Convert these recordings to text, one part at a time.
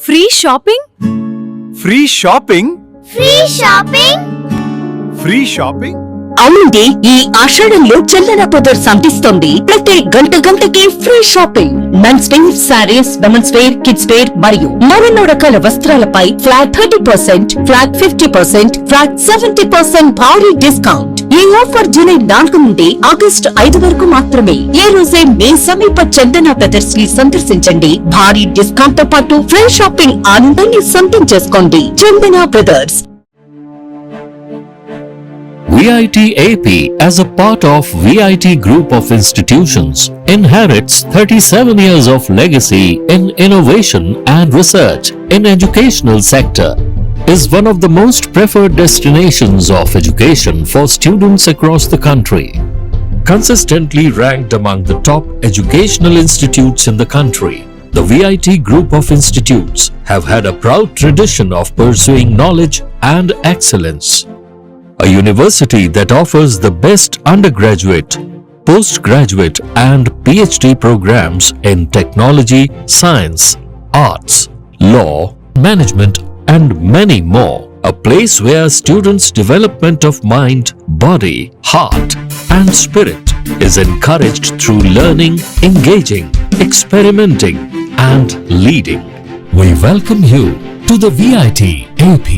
Free shopping free shopping free shopping free shopping అవునండి, ఈ ఆషాఢంలో చందన బ్రదర్స్ అందిస్తోంది ప్రతి గంటకి free shopping. Men's wear, saris, women's wear, kids wear మరియు మరెన్నో రకాల వస్త్రాలపై ఫ్లాట్ 30%, ఫ్లాట్ 50%, ఫ్లాట్ 70% భారీ డిస్కౌంట్. ఈ ఆఫర్ జూలై 4 నుండి ఆగస్టు 5 వరకు మాత్రమే. ఈ రోజే మీ సమీప చందన బ్రదర్స్ ని సందర్శించండి. భారీ డిస్కౌంట్ తో పాటు ఫ్రీ షాపింగ్ ఆనందాన్ని సొంతం చేసుకోండి. చందన brothers. VIT AP, as a part of VIT Group of Institutions, inherits 37 years of legacy in innovation and research in educational sector, is one of the most preferred destinations of education for students across the country. Consistently ranked among the top educational institutes in the country, the VIT Group of Institutes have had a proud tradition of pursuing knowledge and excellence. A university that offers the best undergraduate, postgraduate and PhD programs in technology, science, arts, law, management and many more. A place where students' development of mind, body, heart and spirit is encouraged through learning, engaging, experimenting and leading. We welcome you to the VIT AP.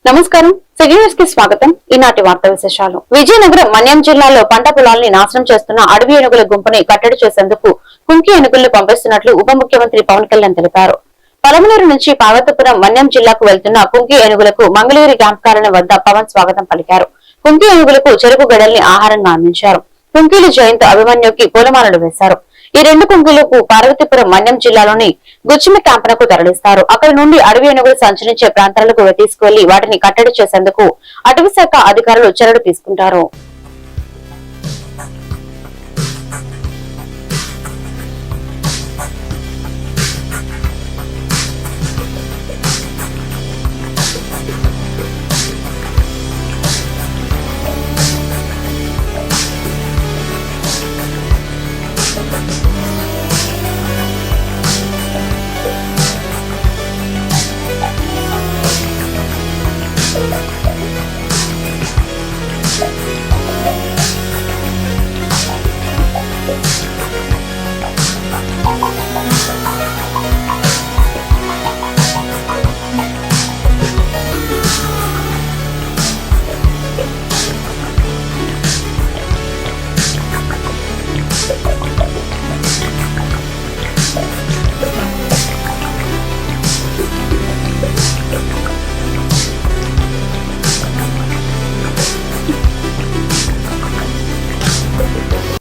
నమస్కారం, signals కి స్వాగతం. ఈనాటి వార్తా విశేషాలు. విజయనగరం, మన్యం జిల్లాలో పంట పొలాల్ని నాశనం చేస్తున్న అడవి ఏనుగుల గుంపుని కట్టడి చేసేందుకు కుంకి ఏనుగులను పంపిస్తున్నట్లు ఉప ముఖ్యమంత్రి పవన్ కళ్యాణ్ తెలిపారు. పలమనేరు నుంచి పార్వతీపురం, మన్యం జిల్లాకు వెళ్తున్న కుంకి ఏనుగులకు మంగళగిరి క్యాంప్ కార్యాలయం వద్ద పవన్ స్వాగతం పలికారు. కుంకి ఏనుగులకు చెరుకు గడల్ని ఆహారంగా అందించారు. కుంకీలు జయంత్ అభిమన్యుకి పూలమాలలు వేశారు. ఈ రెండు కుంకీలకు పార్వతీపురం, మన్యం జిల్లాలోని గుచ్చిమి క్యాంపునకు తరలిస్తారు. అక్కడి నుండి అడవి ఏనుగులు సంచరించే ప్రాంతాలకు తీసుకువెళ్లి వాటిని కట్టడి చేసేందుకు అటవీ శాఖ అధికారులు చర్యలు తీసుకుంటారు.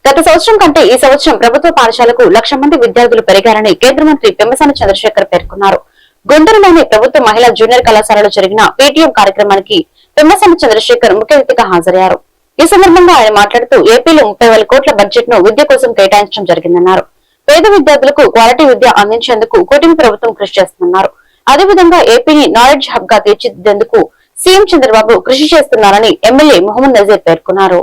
గత సంవత్సరం కంటే ఈ సంవత్సరం ప్రభుత్వ పాఠశాలకు 1,00,000 మంది విద్యార్థులు పెరిగారని కేంద్ర మంత్రి పెమ్మసాని చంద్రశేఖర్ పేర్కొన్నారు. గుంటూరులోని ప్రభుత్వ మహిళా జూనియర్ కళాశాలలో జరిగిన PTM కార్యక్రమానికి పెమ్మసాని చంద్రశేఖర్ ముఖ్య అతిథిగా హాజరయ్యారు. ఈ సందర్భంగా ఆయన మాట్లాడుతూ ఏపీలో 30,000 కోట్ల బడ్జెట్ ను విద్య కోసం కేటాయించడం జరిగిందన్నారు. పేద విద్యార్థులకు క్వాలిటీ విద్య అందించేందుకు కూటమి ప్రభుత్వం కృషి చేస్తుందన్నారు. అదేవిధంగా ఏపీని నాలెడ్జ్ హబ్ గా తీర్చిదిద్దేందుకు సీఎం చంద్రబాబు కృషి చేస్తున్నారని ఎమ్మెల్యే మొహమ్మద్ నజీర్ పేర్కొన్నారు.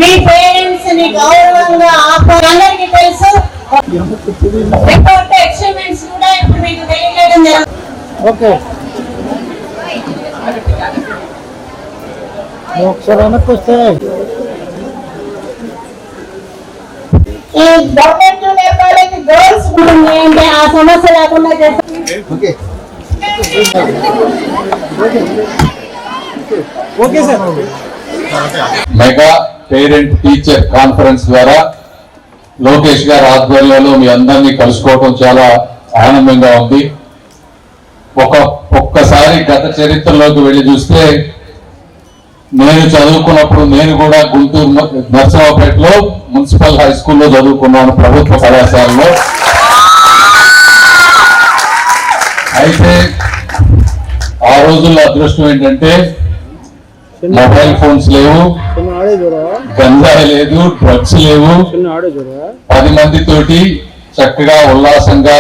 మీ పేరెంట్స్ ని గౌరవంగా అందరికీ తెలుసు. రిపోర్ట్ ఎక్స్పెరిమెంట్స్ కూడా ఇప్పుడు మీకు తెలియజేయడం జరుగుతుంది. ఓకే, ఒకసారి వెనక్కి వస్తే ఈ గవర్నమెంట్ జూనియర్ కాలేజ్ గర్ల్స్ అంటే ఆ సమస్య లేకుండా చేస్తారు. Okay sir. Mega parent teacher conference ద్వారా లోకేష్ గారి ఆధ్వర్యంలో మీ అందరినీ కలుసుకోవడం చాలా ఆనందంగా ఉంది. ఒక్కసారి గత చరిత్రలోకి వెళ్ళి చూస్తే నేను చదువుకున్నప్పుడు నేను కూడా గుంటూరు నర్సరావుపేటలో మున్సిపల్ హై స్కూల్లో చదువుకున్నాను, ప్రభుత్వ కళాశాలలో. అయితే ఆ రోజుల్లో అదృష్టం ఏంటంటే మొబైల్ ఫోన్స్ లేవు, చిన్న ఆడే చూడ గంజాయి లేదు, డ్రగ్స్ లేవు. చిన్న ఆడే చూడ 10 మందితోటి చక్కగా ఉల్లాసంగా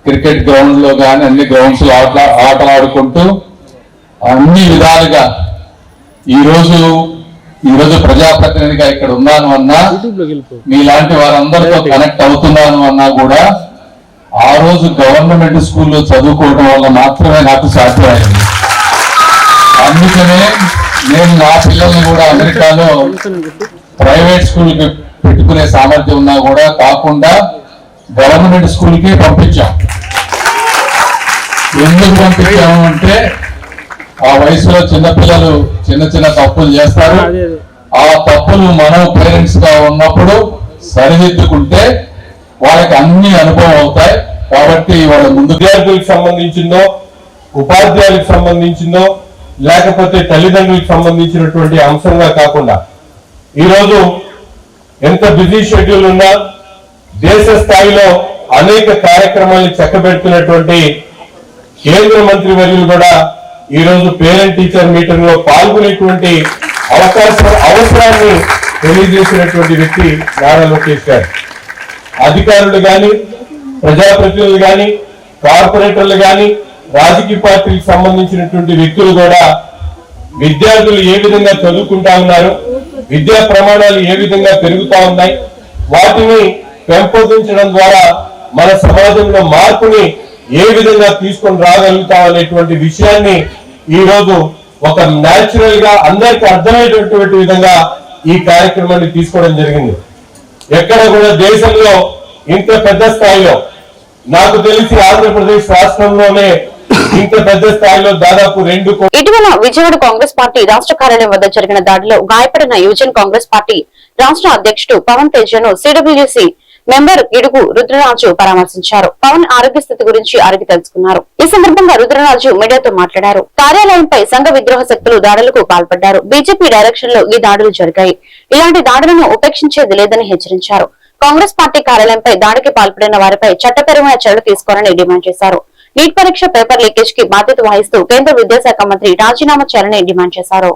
క్రికెట్ గ్రౌండ్ లో కానీ అన్ని గ్రౌండ్స్ లో ఆటలు ఆడుకుంటూ అన్ని విధాలుగా ఈరోజు ప్రజాప్రతినిధిగా ఇక్కడ ఉన్నాను అన్నా, యూట్యూబ్ లోకి వెళ్ళిపో. మీలాంటి వారందరితో కనెక్ట్ అవుతున్నాను అన్నా కూడా ఆ రోజు గవర్నమెంట్ స్కూల్లో చదువుకోవడం వల్ల మాత్రమే నాకు సాధ్యమైంది. అందుకనే నేను నా పిల్లల్ని కూడా అమెరికాలో ప్రైవేట్ స్కూల్ కి పెట్టుకునే సామర్థ్యం ఉన్నా కూడా కాకుండా గవర్నమెంట్ స్కూల్ కి పంపించాం. ఎందుకు పంపించాము అంటే ఆ వయసులో చిన్నపిల్లలు చిన్న తప్పులు చేస్తారు. ఆ తప్పులు మనం పేరెంట్స్ గా ఉన్నప్పుడు సరిదిద్దుకుంటే వాళ్ళకి అన్ని అనుభవం అవుతాయి. కాబట్టి వాళ్ళ ముందు విద్యార్థులకు సంబంధించిందో, ఉపాధ్యాయులకు సంబంధించిందో, లేకపోతే తల్లిదండ్రులకు సంబంధించినటువంటి అంశంగా కాకుండా ఈరోజు ఎంత బిజీ షెడ్యూల్ ఉన్నా దేశ స్థాయిలో అనేక కార్యక్రమాలను చక్కబెడుతున్నటువంటి కేంద్ర మంత్రి వర్యులు కూడా ఈరోజు పేరెంట్ టీచర్ మీటింగ్ లో పాల్గొనేటువంటి అవసరాన్ని తెలియజేసినటువంటి వ్యక్తి నారా లోకేష్ గారు. అధికారులు గాని, ప్రజాప్రతినిధులు గాని, కార్పొరేటర్లు గాని, రాజకీయ పార్టీలకు సంబంధించినటువంటి వ్యక్తులు కూడా విద్యార్థులు ఏ విధంగా చదువుకుంటా ఉన్నారు, విద్యా ప్రమాణాలు ఏ విధంగా పెరుగుతా ఉన్నాయి, వాటిని పెంపొందించడం ద్వారా మన సమాజంలో మార్పుని ఏ విధంగా తీసుకొని రాగలుగుతాం అనేటువంటి విషయాన్ని ఈ రోజు ఒక న్యాచురల్ గా అందరికి అర్థమయ్యేటటువంటి విధంగా ఈ కార్యక్రమాన్ని తీసుకోవడం జరిగింది. ఎక్కడ కూడా దేశంలో ఇంత పెద్ద స్థాయిలో, నాకు తెలిసి ఆంధ్రప్రదేశ్ రాష్ట్రంలోనే ఇంత పెద్ద స్థాయిలో దాదాపు 2 కోట్ల. ఇటీవల విజయవాడ కాంగ్రెస్ పార్టీ రాష్ట్ర కార్యాలయం వద్ద జరిగిన దాడిలో గాయపడిన యువజన కాంగ్రెస్ పార్టీ రాష్ట్ర అధ్యక్షుడు పవన్ తేజను సిడబ్ల్యూసీ మెంబర్ గిడుగు రుద్రరాజు పరామర్శించారు. పవన్ ఆరోగ్య స్థితి గురించి అడిగి తెలుసుకున్నారు. ఈ సందర్భంగా రుద్రరాజు మీడియాతో మాట్లాడారు. కార్యాలయంపై సంఘ విద్రోహ శక్తులు దాడులకు పాల్పడ్డారు. బీజేపీ డైరెక్షన్ లో ఈ దాడులు జరిగాయి. ఇలాంటి దాడులను ఉపేక్షించేది లేదని హెచ్చరించారు. కాంగ్రెస్ పార్టీ కార్యాలయంపై దాడికి పాల్పడిన వారిపై చట్టపరమైన చర్యలు తీసుకోవాలని డిమాండ్ చేశారు. నీట్ పరీక్ష పేపర్ లీకేజ్ కి బాధ్యత వహిస్తూ కేంద్ర విద్యాశాఖ మంత్రి రాజీనామా చేయాలని డిమాండ్ చేశారు.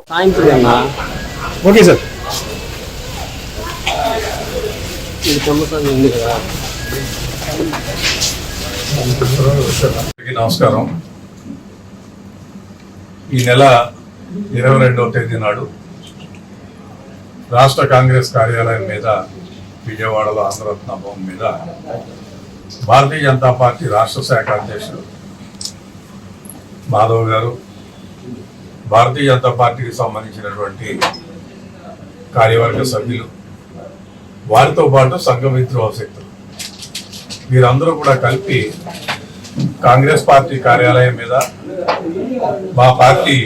Okay sir. నమస్కారం. ఈ నెల 22వ తేదీ నాడు రాష్ట్ర కాంగ్రెస్ కార్యాలయం మీద, విజయవాడలో ఆంధ్రరత్న భవన్ మీద భారతీయ జనతా పార్టీ రాష్ట్ర శాఖ అధ్యక్షుడు మాధవ్ గారు, భారతీయ జనతా పార్టీకి సంబంధించినటువంటి కార్యవర్గ సభ్యులు, వారితో పాటు సంఘ విద్రోహ శక్తులు, వీరందరూ కూడా కలిపి కాంగ్రెస్ పార్టీ కార్యాలయం మీద, మా పార్టీ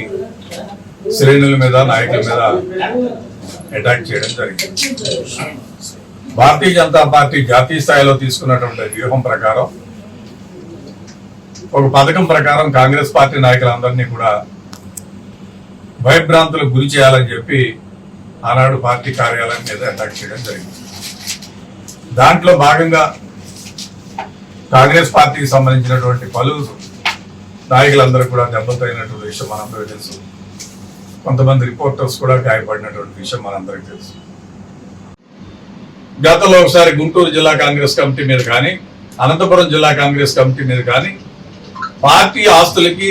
శ్రేణుల మీద, నాయకుల మీద అటాక్ చేయడం జరిగింది. భారతీయ జనతా పార్టీ జాతీయ స్థాయిలో తీసుకున్నటువంటి వ్యూహం ప్రకారం, ఒక పథకం ప్రకారం కాంగ్రెస్ పార్టీ నాయకులందరినీ కూడా భయభ్రాంతులకు గురి చేయాలని చెప్పి ఆనాడు పార్టీ కార్యాలయం మీద అటాక్ చేయడం జరిగింది. దాంట్లో భాగంగా కాంగ్రెస్ పార్టీకి సంబంధించినటువంటి పలువురు నాయకులందరూ కూడా దెబ్బతైనటువంటి విషయం మనందరికీ తెలుసు. కొంతమంది రిపోర్టర్స్ కూడా గాయపడినటువంటి విషయం మనందరికీ తెలుసు. గతంలో ఒకసారి గుంటూరు జిల్లా కాంగ్రెస్ కమిటీ మీద కానీ, అనంతపురం జిల్లా కాంగ్రెస్ కమిటీ మీద కానీ పార్టీ ఆస్తులకి,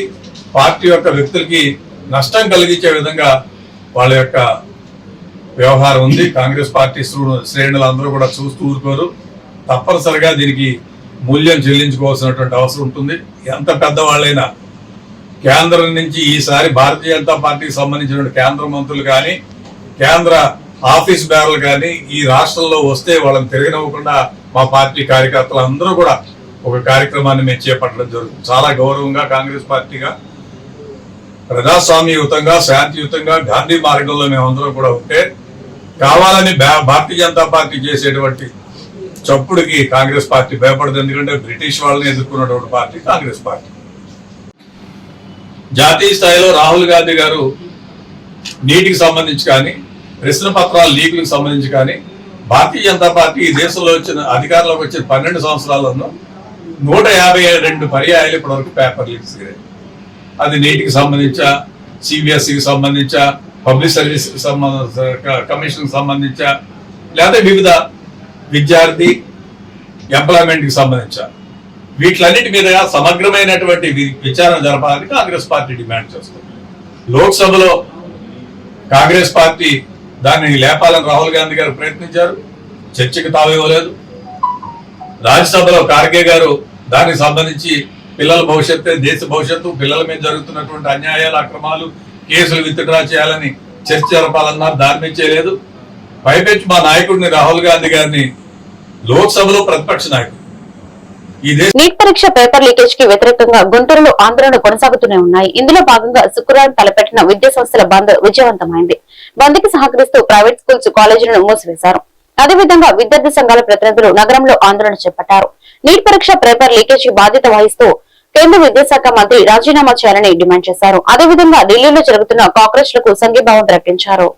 పార్టీ యొక్క వ్యక్తులకి నష్టం కలిగించే విధంగా వాళ్ళ యొక్క వ్యవహారం ఉంది. కాంగ్రెస్ పార్టీ శ్రేణులు అందరూ కూడా చూస్తూ ఊరుకోరు. తప్పనిసరిగా దీనికి మూల్యం చెల్లించుకోవాల్సినటువంటి అవసరం ఉంటుంది. ఎంత పెద్దవాళ్ళైనా కేంద్రం నుంచి ఈసారి భారతీయ జనతా పార్టీకి సంబంధించిన కేంద్ర మంత్రులు కానీ, కేంద్ర ఆఫీస్ బేరర్లు కానీ ఈ రాష్ట్రంలో వస్తే వాళ్ళని తిరగనివ్వకుండా మా పార్టీ కార్యకర్తలు అందరూ కూడా ఒక కార్యక్రమాన్ని మేము చేపట్టడం జరుగుతుంది. చాలా గౌరవంగా కాంగ్రెస్ పార్టీగా ప్రజాస్వామ్యయుతంగా, శాంతియుతంగా గాంధీ మార్గంలో మేమందరం కూడా ఉంటే, కావాలని భారతీయ జనతా పార్టీ చేసేటువంటి చప్పుడుకి కాంగ్రెస్ పార్టీ భయపడదు. ఎందుకంటే బ్రిటిష్ వాళ్ళని ఎదుర్కొన్నటువంటి పార్టీ కాంగ్రెస్ పార్టీ. జాతీయ స్థాయిలో రాహుల్ గాంధీ గారు నీటికి సంబంధించి కానీ, ప్రశ్న పత్రాల లీకులకు సంబంధించి కానీ, భారతీయ జనతా పార్టీ ఈ దేశంలో వచ్చిన అధికారంలోకి వచ్చిన 12 సంవత్సరాలను 152 పర్యాయాలు ఇప్పటివరకు పేపర్ లీక్స్. అది నీటికి సంబంధించా, సిబిఎస్ఈకి సంబంధించా, పబ్లిక్ సర్వీస్ కమిషన్ సంబంధించా, లేదా వివిధ విద్యార్థి ఎంప్లాయ్మెంట్కి సంబంధించా, వీటిలన్నిటి మీద సమగ్రమైనటువంటి విచారణ జరపాలని కాంగ్రెస్ పార్టీ డిమాండ్ చేస్తుంది. లోక్సభలో కాంగ్రెస్ పార్టీ దాన్ని లేపాలని రాహుల్ గాంధీ గారు ప్రయత్నించారు, చర్చకు తావివ్వలేదు. రాజ్యసభలో ఖార్గే గారు దానికి సంబంధించి పిల్లల భవిష్యత్తు, దేశ భవిష్యత్తు, పిల్లల మీద జరుగుతున్నటువంటి అన్యాయాలు, అక్రమాలు, కేసులు విత్డ్రా చేయాలని చర్చ జరపాలన్నారు, దాని మీద చేయలేదు. పైపెచ్చి మా నాయకుడిని రాహుల్ గాంధీ గారిని లోక్సభలో ప్రతిపక్ష నాయకుడు నీట్ పరీక్ష పేపర్ లీకేజ్ కి వ్యతిరేకంగా గుంటూరులో ఆందోళనలు కొనసాగుతూనే ఉన్నాయి. ఇందులో భాగంగా శుక్రవారం తలపెట్టిన విద్యా సంస్థల బంద్ విజయవంతమైంది. బంద్ కి సహకరిస్తూ ప్రైవేట్ స్కూల్స్, కాలేజీలను మూసివేశారు. అదేవిధంగా విద్యార్థి సంఘాల ప్రతినిధులు నగరంలో ఆందోళన చేపట్టారు. నీట్ పరీక్ష పేపర్ లీకేజ్ కి బాధ్యత వహిస్తూ కేంద్ర విద్యాశాఖ మంత్రి రాజీనామా చేయాలని డిమాండ్ చేశారు. అదేవిధంగా ఢిల్లీలో జరుగుతున్న కాక్రోచ్లకు సంఘీభావం ప్రకటించారు.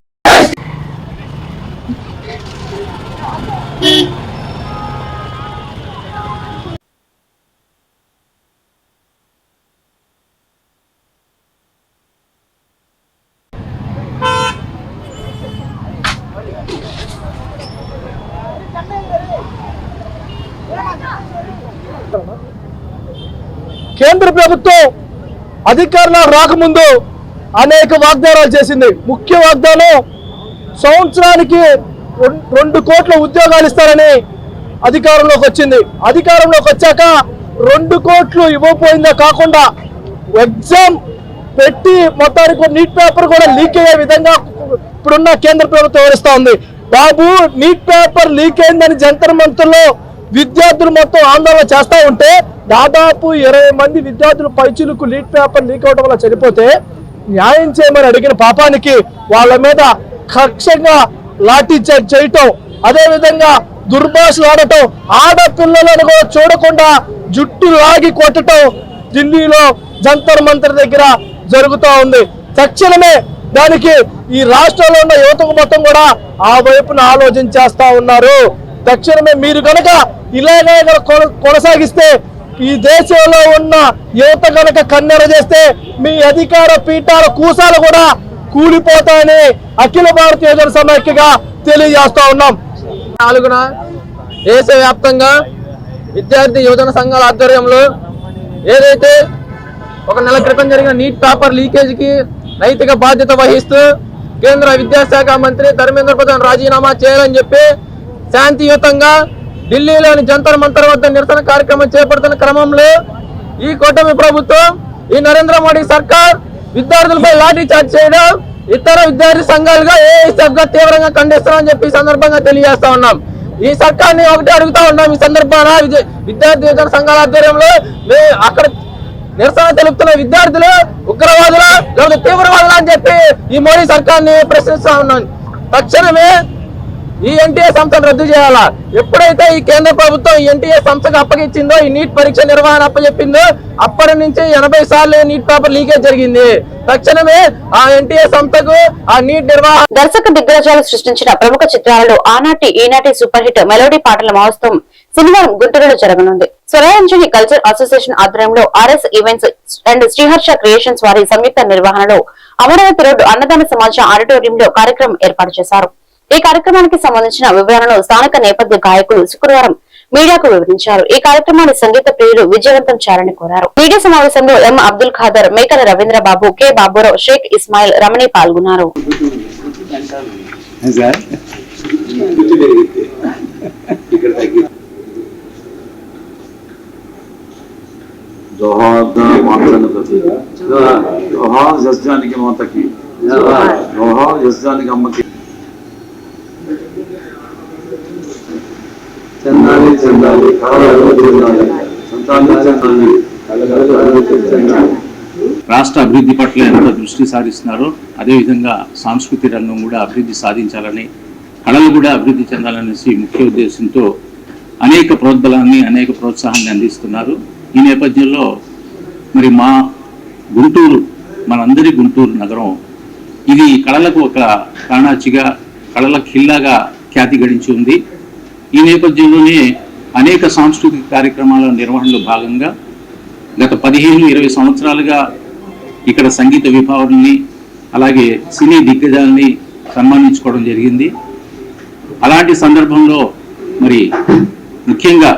కేంద్ర ప్రభుత్వం అధికారంలో రాకముందు అనేక వాగ్దానాలు చేసింది. ముఖ్య వాగ్దానం సంవత్సరానికి 2 కోట్ల ఉద్యోగాలు ఇస్తారని అధికారంలోకి వచ్చింది. అధికారంలోకి వచ్చాక 2 కోట్లు ఇవ్వకపోయిందే కాకుండా ఎగ్జామ్ పెట్టి మొత్తానికి నీట్ పేపర్ కూడా లీక్ అయ్యే విధంగా ఇప్పుడున్న కేంద్ర ప్రభుత్వం వివరిస్తూ ఉంది. బాబు, నీట్ పేపర్ లీక్ అయిందని జంతర్ మంతర్లో విద్యార్థులు మొత్తం ఆందోళన చేస్తూ ఉంటే దాదాపు 20 మంది విద్యార్థులు పైచిలకు నీట్ పేపర్ లీక్ అవడం వల్ల చనిపోతే న్యాయం చేయమని అడిగిన పాపానికి వాళ్ళ మీద కక్షంగా లాఠీ చార్జ్ చేయటం, అదేవిధంగా దుర్భాషలు ఆడటం, ఆడపిల్లలను కూడా చూడకుండా జుట్టు లాగి కొట్టడం ఢిల్లీలో జంతర్ మంతర్ దగ్గర జరుగుతూ ఉంది. తక్షణమే దానికి ఈ రాష్ట్రంలో ఉన్న యువతకు మొత్తం కూడా ఆ వైపున ఆలోచన చేస్తా ఉన్నారు. తక్షణమే మీరు కనుక ఇలాగే కొనసాగిస్తే, ఈ దేశంలో ఉన్న యువత కనుక కన్నెర చేస్తే మీ అధికార పీఠాల కూసాలు కూడా కూలిపోతాయని అఖిల భారతీయ జన సమైక్యగా తెలియజేస్తా ఉన్నాం. 4న దేశవ్యాప్తంగా విద్యార్థి యువజన సంఘాల ఆధ్వర్యంలో ఏదైతే ఒక నెల క్రితం జరిగిన నీట్ పేపర్ లీకేజీకి నైతిక బాధ్యత వహిస్తూ కేంద్ర విద్యాశాఖ మంత్రి ధర్మేంద్ర ప్రధాన్ రాజీనామా చేయాలని చెప్పి శాంతియుతంగా ఢిల్లీలోని జంతర్ మంతర్ వద్ద నిరసన కార్యక్రమం చేపడుతున్న క్రమంలో ఈ కూటమి ప్రభుత్వం, ఈ నరేంద్ర మోడీ సర్కార్ విద్యార్థులపై లాఠీ చార్జ్ చేయడం ఇతర విద్యార్థి సంఘాలుగా ఏఐఎస్ఎఫ్ గా తీవ్రంగా ఖండిస్తామని చెప్పి ఈ సందర్భంగా తెలియజేస్తా ఉన్నాం. ఈ సర్కార్ని ఒకటి అడుగుతా ఉన్నాం. ఈ సందర్భాన విద్యార్థి యువజన సంఘాల ఆధ్వర్యంలో అక్కడ నిరసన తెలుపుతున్న విద్యార్థులు ఉగ్రవాదులు లేదా తీవ్రవాదులు అని చెప్పి ఈ మోడీ సర్కార్ని ప్రశ్నిస్తా ఉన్నాం. తక్షణమే ఈ ఎన్టీఏ సంస్థను రద్దు చేయాలా. ఎప్పుడైతే ఈ కేంద్ర ప్రభుత్వం ఈ ఎన్టీఏ సంస్థకు అప్పగించిందో, ఈ నీట్ పరీక్ష నిర్వహణ అప్పచెప్పిందో, అప్పటి నుంచి 80 సార్లు నీట్ పేపర్ లీకేజ్ జరిగింది. తక్షణమే ఆ ఎన్టీఏ సంస్థకు ఆ నీట్ నిర్వహణ. దర్శక దిగ్గజాలు సృష్టించిన ప్రముఖ చిత్రాలలో ఆనాటి ఈనాటి సూపర్ హిట్ మెలోడీ పాటల మహోత్సవం శనివారం గుంటూరులో జరగనుంది. స్వరాంజలి కల్చర్ అసోసియేషన్ ఆధ్వర్యంలో RS events and Sriharsha creations వారి సంయుక్త నిర్వహణలో అమరావతి రోడ్డు అన్నదాన సమాజ ఆడిటోరియంలో కార్యక్రమం ఏర్పాటు చేశారు. ఈ కార్యక్రమానికి సంబంధించిన వివరాలను స్థానిక నేపథ్య గాయకులు శుక్రవారం మీడియాకు వివరించారు. ఈ కార్యక్రమాన్ని సంగీత ప్రియులు విజయవంతం చేయాలని కోరారు. మీడియా సమావేశంలో ఎం అబ్దుల్ ఖాదర్, మేకల రవీంద్రబాబు, కె బాబురావు, షేక్ ఇస్మాయిల్, రమణి పాల్గొన్నారు. రాష్ట్ర అభివృద్ధి పట్ల ఎంత దృష్టి సారిస్తున్నారో అదేవిధంగా సాంస్కృతిక రంగం కూడా అభివృద్ధి సాధించాలని, కళలు కూడా అభివృద్ధి చెందాలనేసి ముఖ్య ఉద్దేశంతో అనేక ప్రోద్బలాన్ని, అనేక ప్రోత్సాహాన్ని అందిస్తున్నారు. ఈ నేపథ్యంలో మరి మా గుంటూరు, మనందరి గుంటూరు నగరం ఇది కళలకు ఒక కాణాచిగా, కళల ఖిల్లాగా ఖ్యాతి గడించి ఉంది. ఈ నేపథ్యంలోనే అనేక సాంస్కృతిక కార్యక్రమాల నిర్వహణలో భాగంగా గత 15-20 సంవత్సరాలుగా ఇక్కడ సంగీత విభావాన్ని, అలాగే సినీ దిగ్గజాలని సన్మానించుకోవడం జరిగింది. అలాంటి సందర్భంలో మరి ముఖ్యంగా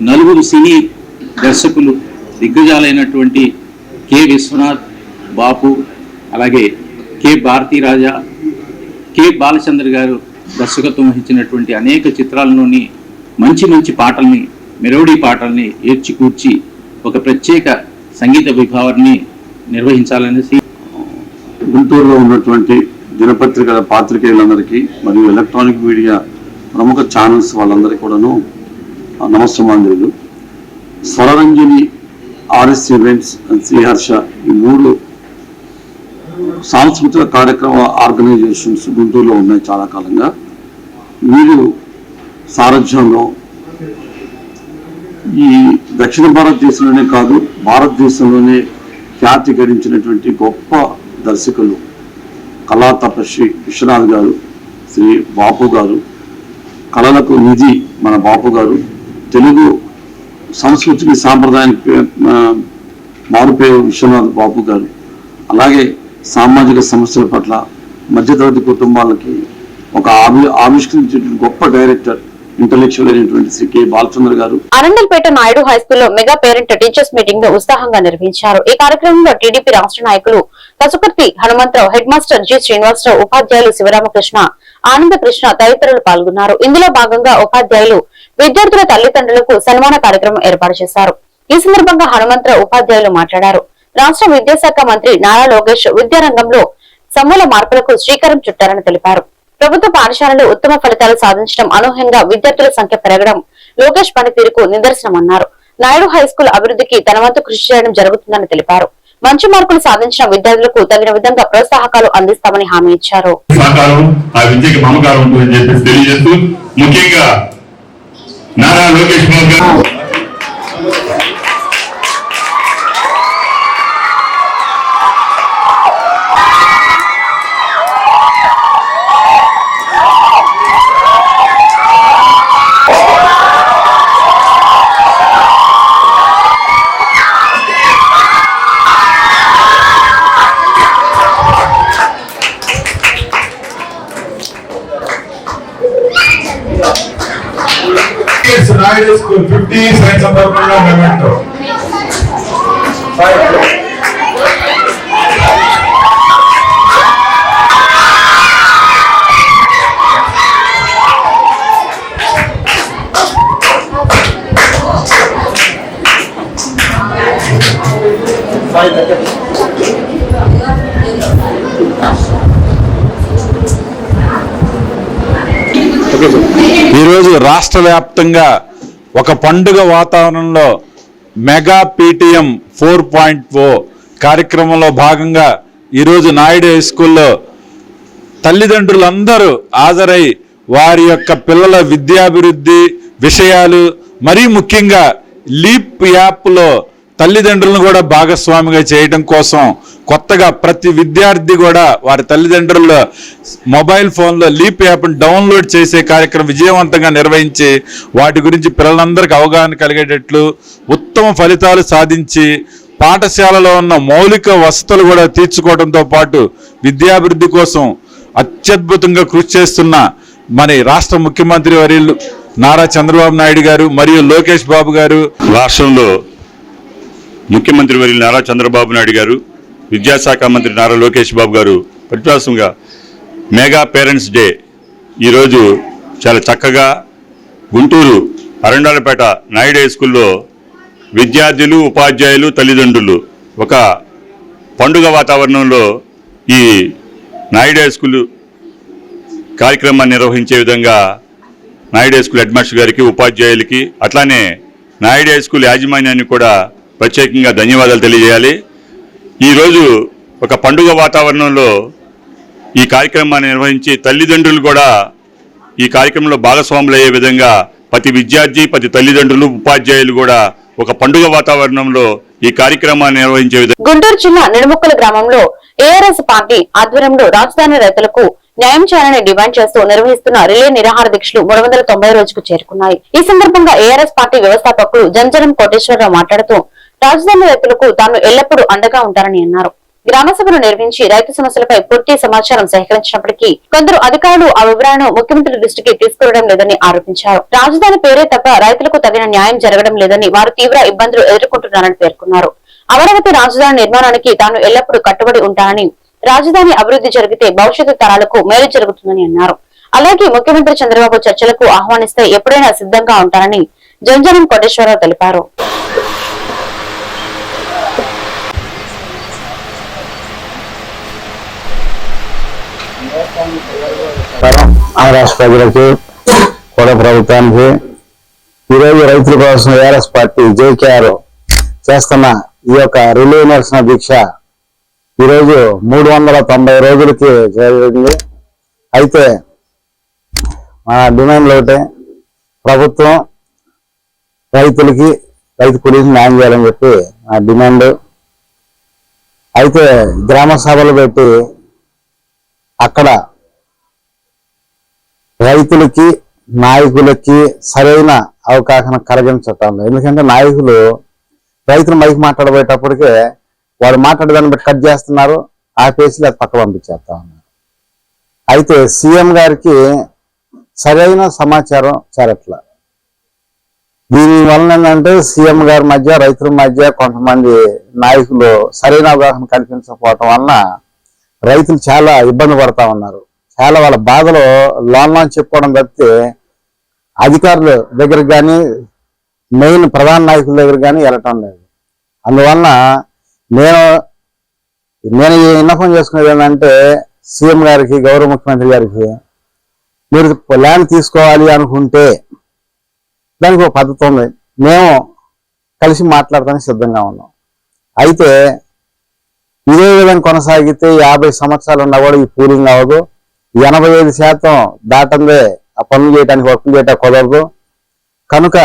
నలుగురు సినీ దర్శకులు దిగ్గజాలైనటువంటి కె విశ్వనాథ్, బాపు, అలాగే కె భారతీరాజా, కె బాలచంద్ర గారు దర్శకత్వం వహించినటువంటి అనేక చిత్రాలలోని మంచి మంచి పాటల్ని, మెలోడీ పాటల్ని ఏర్చికూర్చి ఒక ప్రత్యేక సంగీత విభావాన్ని నిర్వహించాలనేసి గుంటూరులో ఉన్నటువంటి దినపత్రికల పాత్రికేయులందరికీ మరియు ఎలక్ట్రానిక్ మీడియా ప్రముఖ ఛానల్స్ వాళ్ళందరికీ కూడాను నమస్సమాంజలు. స్వరరంజని, ఆర్ఎస్ ఈవెంట్స్, శ్రీహర్ష ఈ 3 సాంస్కృతిక కార్యక్రమ ఆర్గనైజేషన్స్ గుంటూరులో ఉన్నాయి చాలా కాలంగా. వీరు సారథ్యంలో ఈ దక్షిణ భారతదేశంలోనే కాదు, భారతదేశంలోనే ఖ్యాతి గడించినటువంటి గొప్ప దర్శకులు కళా తపస్వి విశ్వనాథ్ గారు, శ్రీ బాపు గారు, కళలకు నిధి మన బాపు గారు, తెలుగు సంస్కృతికి సాంప్రదాయానికి మారుపేరు విశ్వనాథ్ బాపు గారు, అలాగే సామాజిక సమస్యల పట్ల మధ్యతరగతి కుటుంబాలకి ఒక ఆవిష్కరించే గొప్ప డైరెక్టర్, ఇంటలెక్చువల్ అయినటువంటి శ్రీ కె బాలచంద్ర గారు. అరండల్పేట నాయుడు హై స్కూల్లో మెగా పేరెంట్ టీచర్స్ మీటింగ్ ను ఉత్సాహంగా నిర్వహించారు. ఈ కార్యక్రమంలో టీడీపీ రాష్ట్ర నాయకులు Kasukurthi Hanumantharao, head master G Srinivasarao, ఉపాధ్యాయులు శివరామకృష్ణ, ఆనందకృష్ణ తదితరులు పాల్గొన్నారు. ఇందులో భాగంగా ఉపాధ్యాయులు విద్యార్థుల తల్లిదండ్రులకు సన్మాన కార్యక్రమం ఏర్పాటు చేశారు. ఈ సందర్భంగా హనుమంతరావు ఉపాధ్యాయులు మాట్లాడారు. రాష్ట్ర విద్యాశాఖ మంత్రి నారా లోకేష్ విద్యారంగంలో సమూల మార్పులకు శ్రీకారం చుట్టారని తెలిపారు. ప్రభుత్వ పాఠశాలలు ఉత్తమ ఫలితాలు సాధించడం, అనూహ్యంగా విద్యార్థుల సంఖ్య పెరగడం లోకేష్ పనితీరుకు నిదర్శనమన్నారు. నాయుడు హై స్కూల్ అభివృద్ధికి తన వంతు కృషి చేయడం జరుగుతుందని తెలిపారు. మంచి మార్కులు సాధించిన విద్యార్థులకు తగిన విధంగా ప్రోత్సాహకాలు అందిస్తామని హామీ ఇచ్చారు. Naide School 50 science and memento. ఈరోజు రాష్ట్ర వ్యాప్తంగా ఒక పండుగ వాతావరణంలో మెగా పీటీఎం 4.0 కార్యక్రమంలో భాగంగా ఈరోజు నాయుడు హై స్కూల్లో తల్లిదండ్రులందరూ హాజరై వారి యొక్క పిల్లల విద్యాభివృద్ధి విషయాలు, మరీ ముఖ్యంగా లీప్ యాప్లో తల్లిదండ్రులను కూడా భాగస్వామిగా చేయడం కోసం కొత్తగా ప్రతి విద్యార్థి కూడా వారి తల్లిదండ్రుల మొబైల్ ఫోన్లో లీప్ యాప్ను డౌన్లోడ్ చేసే కార్యక్రమం విజయవంతంగా నిర్వహించి వాటి గురించి పిల్లలందరికీ అవగాహన కలిగేటట్లు ఉత్తమ ఫలితాలు సాధించి పాఠశాలలో ఉన్న మౌలిక వసతులు కూడా తీర్చుకోవడంతో పాటు విద్యాభివృద్ధి కోసం అత్యద్భుతంగా కృషి చేస్తున్న మన రాష్ట్ర ముఖ్యమంత్రి వర్యులు నారా చంద్రబాబు నాయుడు గారు మరియు లోకేష్ బాబు గారు, రాష్ట్రంలో ముఖ్యమంత్రి వర్యులు నారా చంద్రబాబు నాయుడు గారు, విద్యాశాఖ మంత్రి నారా లోకేష్ బాబు గారు ప్రతిపాసంగా మెగా పేరెంట్స్ డే ఈరోజు చాలా చక్కగా గుంటూరు అరండాలపేట నాయుడు హై స్కూల్లో విద్యార్థులు, ఉపాధ్యాయులు, తల్లిదండ్రులు ఒక పండుగ వాతావరణంలో ఈ నాయుడు హై స్కూల్ కార్యక్రమాన్ని నిర్వహించే విధంగా Naidu high school head master గారికి, ఉపాధ్యాయులకి, అట్లానే నాయుడు హై స్కూల్ యాజమాన్యానికి కూడా ప్రత్యేకంగా ధన్యవాదాలు తెలియజేయాలి. ఈరోజు ఒక పండుగ వాతావరణంలో ఈ కార్యక్రమాన్ని నిర్వహించి తల్లిదండ్రులు కూడా ఈ కార్యక్రమంలో భాగస్వాములు అయ్యే విధంగా ప్రతి విద్యార్థి, ప్రతి తల్లిదండ్రులు, ఉపాధ్యాయులు కూడా ఒక పండుగ వాతావరణంలో ఈ కార్యక్రమాన్ని నిర్వహించే విధంగా గుంటూరు జిల్లా నిడముక్కల గ్రామంలో ఏఆర్ఎస్ పార్టీ ఆధ్వర్యంలో రాజధాని రైతులకు న్యాయం చేయాలని డిమాండ్ చేస్తూ నిర్వహిస్తున్న రిలే నిరాహార దీక్షలు 390 రోజుకు చేరుకున్నాయి. ఈ సందర్భంగా ఏఆర్ఎస్ పార్టీ వ్యవస్థాపకులు జంజరం కోటేశ్వరరావు మాట్లాడుతూ రాజధాని రైతులకు తాను ఎల్లప్పుడూ అండగా ఉంటారని అన్నారు. గ్రామ సభను నిర్వహించి రైతు సమస్యలపై పూర్తి సమాచారం సేకరించినప్పటికీ కొందరు అధికారులు ఆ వివరాలను ముఖ్యమంత్రి దృష్టికి తీసుకురావడం లేదని ఆరోపించారు. రాజధాని పేరే తప్ప రైతులకు తగిన న్యాయం జరగడం లేదని, వారు తీవ్ర ఇబ్బందులు ఎదుర్కొంటున్నారని పేర్కొన్నారు. అమరావతి రాజధాని నిర్మాణానికి తాను ఎల్లప్పుడూ కట్టుబడి ఉంటానని, రాజధాని అభివృద్ధి జరిగితే భవిష్యత్తు తరాలకు మేలు జరుగుతుందని అన్నారు. అలాగే ముఖ్యమంత్రి చంద్రబాబు చర్చలకు ఆహ్వానిస్తే ఎప్పుడైనా సిద్ధంగా ఉంటారని జంజనం కోటేశ్వరరావు తెలిపారు. రాష్ట్ర ప్రజలకి కూడా ప్రభుత్వానికి ఈరోజు రైతుల కోసం ARS పార్టీ JKR చేస్తున్న ఈ యొక్క రిలీవ్ నిరసన దీక్ష ఈరోజు 390 రోజులకి జరిగింది. అయితే మా డిమాండ్లు ఒకటే, ప్రభుత్వం రైతులకి రైతు కూలీకి న్యాయం చేయాలని చెప్పి మా డిమాండ్. అయితే గ్రామ సభలు పెట్టి అక్కడ రైతులకి నాయకులకి సరైన అవగాహన కలిగించటం. ఎందుకంటే నాయకులు రైతులు మైకి మాట్లాడబోయేటప్పటికే వాడు మాట్లాడేదాన్ని బట్టి కట్ చేస్తున్నారు, ఆపేసి అది పక్క పంపించేస్తా ఉన్నారు. అయితే సీఎం గారికి సరైన సమాచారం చేరట్ల. దీని వలన ఏంటంటే సీఎం గారి మధ్య రైతుల మధ్య కొంతమంది నాయకులు సరైన అవగాహన కల్పించకపోవటం వలన రైతులు చాలా ఇబ్బంది పడతా ఉన్నారు. చాలా వాళ్ళ బాధలు లోన్ చెప్పుకోవడం తప్పితే అధికారుల దగ్గరికి కానీ మెయిన్ ప్రధాన నాయకుల దగ్గర కానీ వెళ్ళటం లేదు. అందువలన నేను విన్నపం చేసుకునేది ఏంటంటే సీఎం గారికి, గౌరవ ముఖ్యమంత్రి గారికి, మీరు ల్యాండ్ తీసుకోవాలి అనుకుంటే దానికి ఒక పద్ధతి ఉంది, మేము కలిసి మాట్లాడటానికి సిద్ధంగా ఉన్నాం. అయితే ఇదే విధంగా కొనసాగితే 50 సంవత్సరాలు ఉన్నా కూడా ఈ పూలింగ్ అవ్వదు. 85% దాటందే ఆ పనులు చేయడానికి, వర్కులు చేయడానికి కుదరదు. కనుక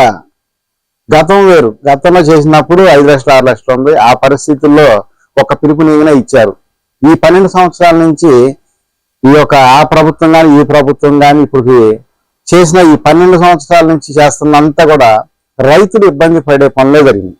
గతం వేరు, గతంలో చేసినప్పుడు 5 లక్షలు 6 లక్షలు ఉంది. ఆ పరిస్థితుల్లో ఒక పిలుపునిగానే ఇచ్చారు. ఈ 12 సంవత్సరాల నుంచి ఈ యొక్క ఆ ప్రభుత్వం కానీ ఈ ప్రభుత్వం కానీ ఇప్పుడు చేసిన ఈ 12 సంవత్సరాల నుంచి చేస్తున్నంతా కూడా రైతులు ఇబ్బంది పడే పనులే జరిగింది.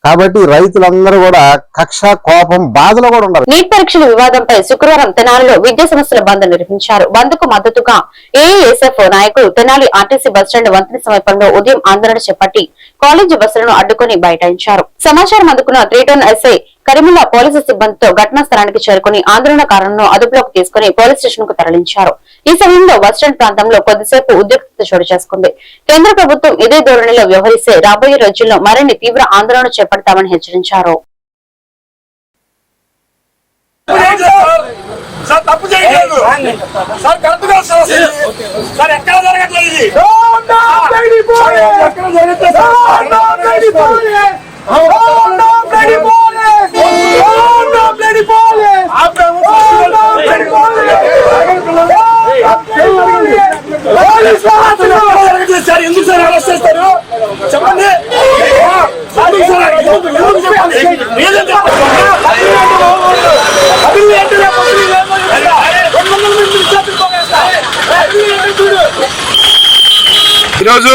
కాబట్టి రైతులందరూ కూడా కక్ష, కోపం, బాధలో కూడా ఉన్నారు. నీట్ పరీక్షల వివాదంపై శుక్రవారం తెనాలిలో విద్యా సంస్థల బంద్ నిర్వహించారు. బంద్ కు మద్దతుగా ఏఐఎస్ఎఫ్ నాయకులు తెనాలి ఆర్టీసీ బస్టాండ్ వంతెన సమీపంలో ఉదయం ఆందోళన చేపట్టి కాలేజీ బస్సులను అడ్డుకుని బైఠాయించారు. సమాచారం అందుకున్న 3 టౌన్ ఎస్ఐ కరిముల్లా పోలీసు సిబ్బందితో ఘటనా స్థలానికి చేరుకుని ఆందోళనకారులను అదుపులోకి తీసుకుని పోలీస్ స్టేషన్ కు తరలించారు. ఈ సమయంలో బస్టాండ్ ప్రాంతంలో కొద్దిసేపు ఉద్రిక్తత చోటు చేసుకుంది. కేంద్ర ప్రభుత్వం ఇదే ధోరణిలో వ్యవహరిస్తే రాబోయే రోజుల్లో మరిన్ని తీవ్ర ఆందోళన చేపడతామని హెచ్చరించారు. ఎందుకు సార్ అరెస్ట్ చేస్తారు చెప్పండి. ఈరోజు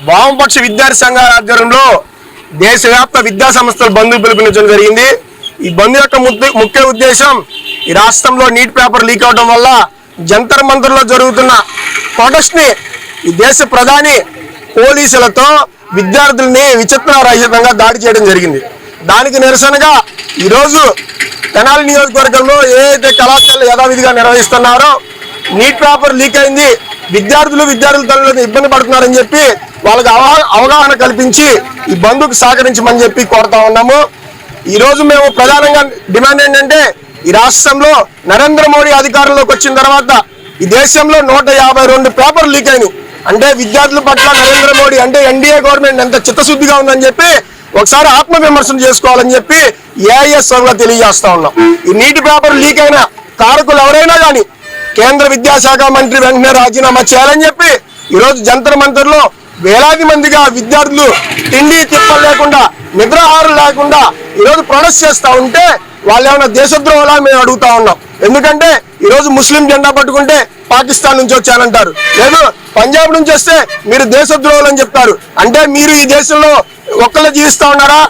వామపక్ష విద్యార్థి సంఘాల ఆధ్వర్యంలో దేశవ్యాప్త విద్యా సంస్థలు బంద్ పిలుపునించడం జరిగింది. ఈ బంద్ యొక్క ముఖ్య ఉద్దేశం ఈ రాష్ట్రంలో నీట్ పేపర్ లీక్ అవడం వల్ల జంతర్ మంతర్లో జరుగుతున్న ప్రొటెస్ట్ ని ఈ దేశ ప్రధాని పోలీసులతో విద్యార్థుల్ని విచిత్రరహితంగా దాడి చేయడం జరిగింది. దానికి నిరసనగా ఈరోజు తెనాలి నియోజకవర్గంలో ఏదైతే కళాశాలలు యథావిధిగా నిర్వహిస్తున్నారో నీట్ పేపర్ లీక్ అయింది, విద్యార్థుల తల్లులను ఇబ్బంది పడుతున్నారని చెప్పి వాళ్ళకి అవగాహన కల్పించి ఈ బంద్కు సహకరించమని చెప్పి కోరుతా ఉన్నాము. ఈరోజు మేము ప్రధానంగా డిమాండ్ ఏంటంటే ఈ రాష్ట్రంలో నరేంద్ర మోడీ అధికారంలోకి వచ్చిన తర్వాత ఈ దేశంలో 152 పేపర్లు లీక్ అయినాయి. అంటే విద్యార్థుల పట్ల నరేంద్ర మోడీ అంటే ఎన్డీఏ గవర్నమెంట్ ఎంత చిత్తశుద్ధిగా ఉందని చెప్పి ఒకసారి ఆత్మ విమర్శన చేసుకోవాలని చెప్పి ఏఐఎస్ గా తెలియజేస్తా ఉన్నాం. ఈ నీటి పేపర్ లీక్ అయిన కారకులు ఎవరైనా కానీ కేంద్ర విద్యాశాఖ మంత్రి వెంటనే రాజీనామా చేయాలని చెప్పి ఈరోజు జంతర్ మంతర్లో వేలాది మందిగా విద్యార్థులు తిండి తిప్పలు లేకుండా, నిద్రాహారం లేకుండా ఈరోజు ప్రొటెస్ట్ చేస్తా ఉంటే వాళ్ళు ఏమైనా దేశద్రోహలా మేము అడుగుతా ఉన్నాం. ఎందుకంటే ఈరోజు ముస్లిం జెండా పట్టుకుంటే పాకిస్తాన్ నుంచి వచ్చానంటారు, లేదు పంజాబ్ నుంచి వస్తే మీరు దేశద్రోహులు అని చెప్తారు. అంటే మీరు ఈ దేశంలో ఒక్కళ్ళే జీవిస్తా ఉన్నారా,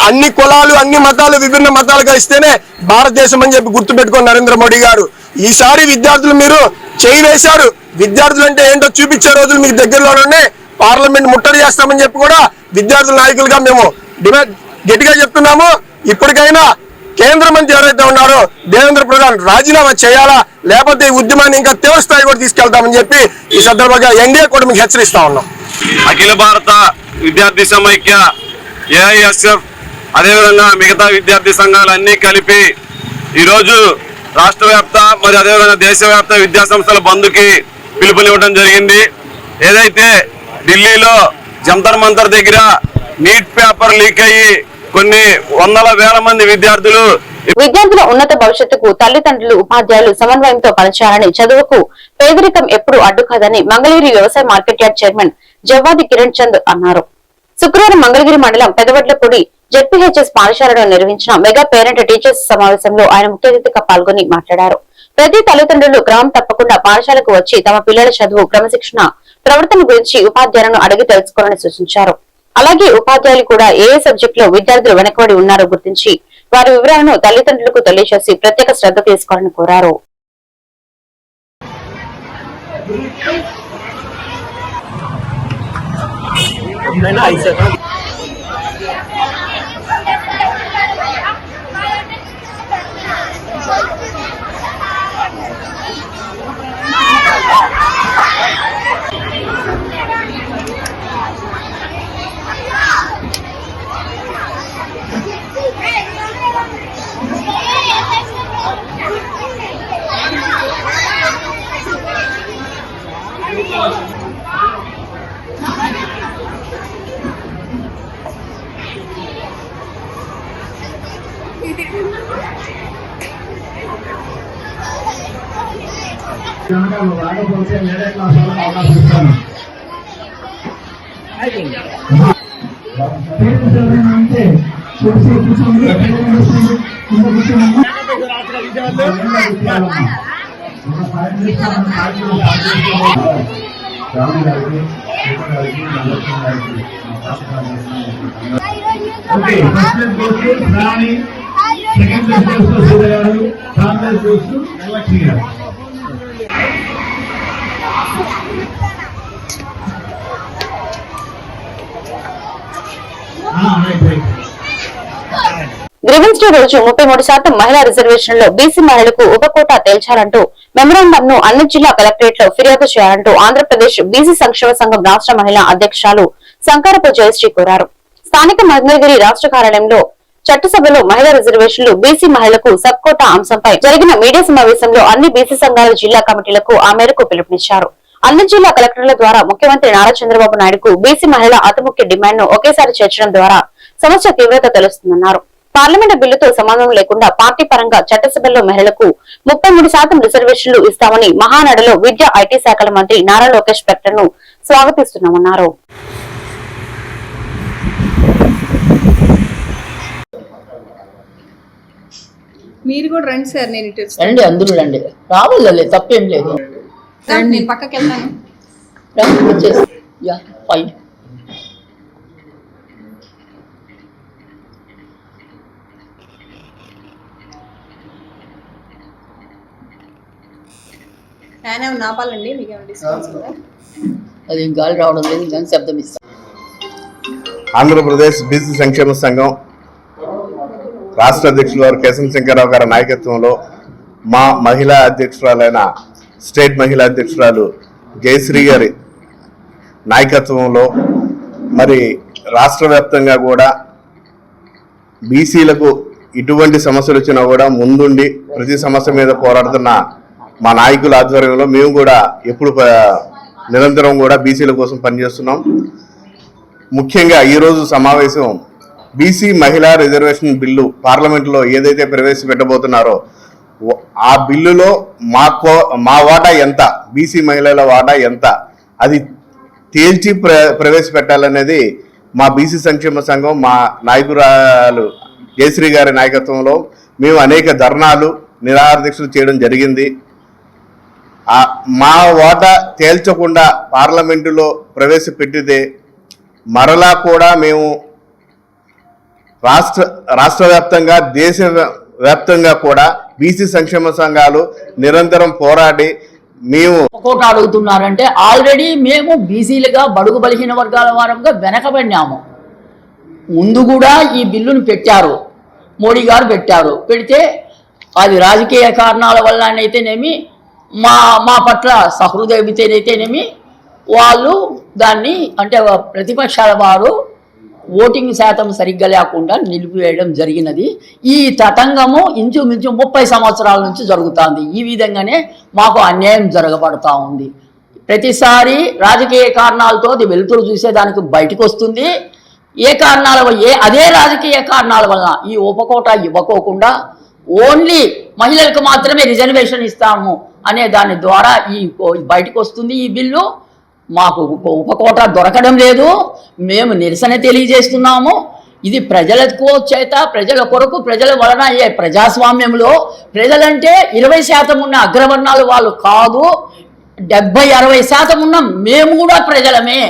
అన్ని కులాలు అన్ని మతాలు విభిన్న మతాలు కలిస్తేనే భారతదేశం అని చెప్పి గుర్తుపెట్టుకోండి నరేంద్ర మోడీ గారు. ఈసారి విద్యార్థులు మీరు చేయి వేశారు. విద్యార్థులు అంటే ఏంటో చూపించే రోజులు మీకు దగ్గరలోనే పార్లమెంట్ ముట్టడి చేస్తామని చెప్పి కూడా విద్యార్థుల నాయకులుగా మేము డిమాండ్ గట్టిగా చెప్తున్నాము. ఇప్పటికైనా కేంద్ర మంత్రి ఎవరైతే ఉన్నారో దేవేంద్ర ప్రధాన్ రాజీనామా చేయాలా, లేకపోతే ఈ ఉద్యమాన్ని ఇంకా తీవ్ర స్థాయి కూడా తీసుకెళ్తామని చెప్పి ఈ సందర్భంగా ఎన్డీఏ కూడా మీకు హెచ్చరిస్తా ఉన్నాం. అఖిల భారత విద్యార్థి సమైక్య ఏఐఎస్ఎఫ్ అదేవిధంగా మిగతా విద్యార్థి సంఘాలన్నీ కలిపి ఈరోజు రాష్ట్ర వ్యాప్త మరి అదేవిధంగా దేశవ్యాప్త విద్యా సంస్థల బంద్కి పిలుపునివ్వడం జరిగింది. ఏదైతే ఢిల్లీలో జంతర్ మంతర్ దగ్గర నీట్ పేపర్ లీక్ అయ్యి కొన్ని వందల వేల మంది విద్యార్థుల ఉన్నత భవిష్యత్తుకు తల్లిదండ్రులు ఉపాధ్యాయులు సమన్వయంతో పనిచేయాలని, చదువుకు పేదరికం ఎప్పుడూ అడ్డు కాదని మంగళగిరి వ్యవసాయ market yard chairman Javvadi Kiran Chand అన్నారు. శుక్రవారం మంగళగిరి మండలం పెదవడ్లపూడి జెడ్పీహెచ్ఎస్ పాఠశాలలో నిర్వహించిన మెగా పేరెంట్ టీచర్స్ సమావేశంలో ఆయన ముఖ్య అతిథిగా పాల్గొని మాట్లాడారు. ప్రతి తల్లిదండ్రులు క్రమం తప్పకుండా పాఠశాలకు వచ్చి తమ పిల్లల చదువు, క్రమశిక్షణ, ప్రవర్తన గురించి ఉపాధ్యాయులను అడిగి తెలుసుకోవాలని సూచించారు. అలాగే ఉపాధ్యాయులు కూడా ఏ సబ్జెక్ట్ లో విద్యార్థులు వెనకబడి ఉన్నారో గుర్తించి వారి వివరాలను తల్లిదండ్రులకు తెలియజేసి ప్రత్యేక శ్రద్ధ తీసుకోవాలని కోరారు. గ్రీవెన్స్ డే రోజు 33% మహిళా రిజర్వేషన్లో బీసీ మహిళలకు ఉపకోటా తేల్చాలంటూ మెమరాండం ను అన్ని జిల్లా కలెక్టరేట్ లో ఫిర్యాదు చేయాలంటూ ఆంధ్రప్రదేశ్ బీసీ సంక్షేమ సంఘం రాష్ట్ర మహిళా అధ్యక్షురాలు శంకరపు జయశ్రీ కోరారు. స్థానిక మంగళగిరి రాష్ట్ర కార్యాలయంలో చట్టసభలో మహిళా రిజర్వేషన్లు బీసీ మహిళలకు సబ్ కోటా అంశంపై జరిగిన మీడియా సమావేశంలో అన్ని బీసీ సంఘాల జిల్లా కమిటీలకు ఆ మేరకు పిలుపునిచ్చారు. అన్ని జిల్లా కలెక్టర్ల ద్వారా ముఖ్యమంత్రి నారా చంద్రబాబు నాయుడుకు బీసీ మహిళ అతి ముఖ్య డిమాండ్ ను ఒకేసారి చేర్చడం ద్వారా సమస్య తీవ్రత తెలుస్తుందన్నారు. పార్లమెంటు బిల్లుతో సంబంధం లేకుండా పార్టీ పరంగా చట్టసభల్లో మహిళలకు 33% రిజర్వేషన్లు ఇస్తామని మహానాడులో విద్యా ఐటీ శాఖల మంత్రి నారా లోకేష్ ప్రకటనను స్వాగతిస్తున్నామన్నారు. మీరు కూడా రండి సార్, నేను ఇటు రండి, అందరూ రండి, రావాలి, తప్పేం లేదు. నేను పక్కకి వెళ్తాను. ఫ్యాన్ ఏమైనా ఆపాలండి, మీకు ఏమైనా డిస్కౌంట్స్ ఉందా? అది గాలి రావడం లేదు, కానీ శబ్దం ఇస్తాం. ఆంధ్రప్రదేశ్ బీసీ సంక్షేమ సంఘం రాష్ట్ర అధ్యక్షులు వారు కేశవ శంకరరావు గారి నాయకత్వంలో మా మహిళా అధ్యక్షురాలైన స్టేట్ మహిళా అధ్యక్షురాలు జయశ్రీ గారి నాయకత్వంలో మరి రాష్ట్ర వ్యాప్తంగా కూడా బీసీలకు ఇటువంటి సమస్యలు వచ్చినా కూడా ముందుండి ప్రతి సమస్య మీద పోరాడుతున్న మా నాయకుల ఆధ్వర్యంలో మేము కూడా ఎప్పుడు నిరంతరం కూడా బీసీల కోసం పనిచేస్తున్నాం. ముఖ్యంగా ఈరోజు సమావేశం బీసీ మహిళా రిజర్వేషన్ బిల్లు పార్లమెంట్లో ఏదైతే ప్రవేశపెట్టబోతున్నారో ఆ బిల్లులో మా వాటా ఎంత, బీసీ మహిళల వాటా ఎంత, అది తేల్చి ప్రవేశపెట్టాలనేది మా బీసీ సంక్షేమ సంఘం మా నాయకురాలు జయశ్రీ గారి నాయకత్వంలో మేము అనేక ధర్నాలు నిరాహార దీక్షలు చేయడం జరిగింది. మా వాటా తేల్చకుండా పార్లమెంటులో ప్రవేశపెట్టితే మరలా కూడా మేము రాష్ట్ర వ్యాప్తంగా దేశ వ్యాప్తంగా కూడా బీసీ సంక్షేమ సంఘాలు నిరంతరం పోరాడి మేము కోట అడుగుతున్నారంటే ఆల్రెడీ మేము బీసీలుగా బడుగు బలహీన వర్గాల వారంగా వెనకబడినాము. ముందు కూడా ఈ బిల్లును పెట్టారు, మోడీ గారు పెట్టారు. పెడితే అది రాజకీయ కారణాల వల్ల అయితేనేమి, మా పట్ల సహృదయతేనేమి వాళ్ళు దాన్ని అంటే ప్రతిపక్షాల వారు ఓటింగ్ శాతం సరిగ్గా లేకుండా నిలిపివేయడం జరిగినది. ఈ తతంగము ఇంచుమించు 30 సంవత్సరాల నుంచి జరుగుతుంది. ఈ విధంగానే మాకు అన్యాయం జరగబడతా ఉంది. ప్రతిసారి రాజకీయ కారణాలతో అది వెలుతురు చూసేదానికి బయటకు వస్తుంది. అదే రాజకీయ కారణాల వల్ల ఈ ఉపకోట ఇవ్వకోకుండా ఓన్లీ మహిళలకు మాత్రమే రిజర్వేషన్ ఇస్తాము అనే దాని ద్వారా బయటకు వస్తుంది ఈ బిల్లు. మాకు ఉపకోట దొరకడం లేదు. మేము నిరసన తెలియజేస్తున్నాము. ఇది ప్రజలకు చేత ప్రజల కొరకు ప్రజల వలన అయ్యే ప్రజాస్వామ్యంలో ప్రజలంటే 20% ఉన్న అగ్రవర్ణాలు వాళ్ళు కాదు, 70-60% ఉన్న మేము కూడా ప్రజలమే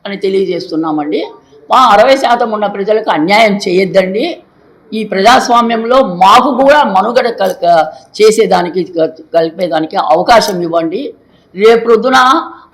అని తెలియజేస్తున్నామండి. మా 60% ఉన్న ప్రజలకు అన్యాయం చేయొద్దండి. ఈ ప్రజాస్వామ్యంలో మాకు కూడా మనుగడ కలిపేదానికి అవకాశం ఇవ్వండి. రేపొద్దున